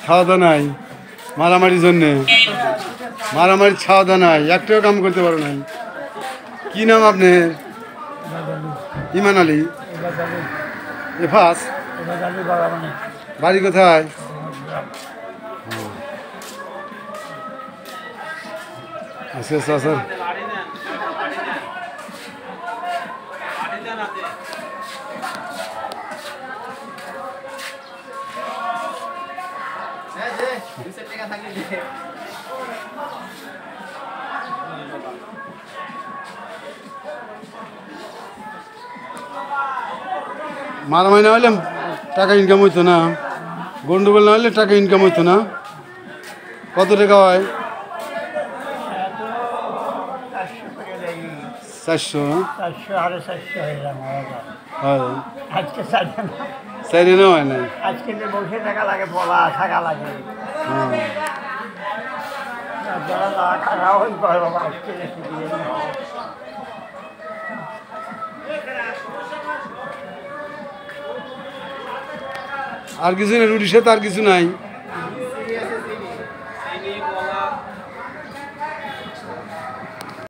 খাওয়া দাওয়া নাই, মারামারির জন্যে মারামারি খাওয়া দাওয়া নাই, একটাও কাম করতে পারো নাই। কি নাম আপনার? ইমান আলী। এফাস বাড়ি কোথায়? আচ্ছা আচ্ছা স্যার। মারামারি না হলে টাকা ইনকাম হইতো না, গন্ডগোল না হলে টাকা ইনকাম হইতো না। কত টাকা হয়? 400 চাইলে না হয় না। আজকে বসে টাকা লাগে, বলা থাকা লাগে। আর কিছু নেই, রুটির সাথে আর কিছু নাই।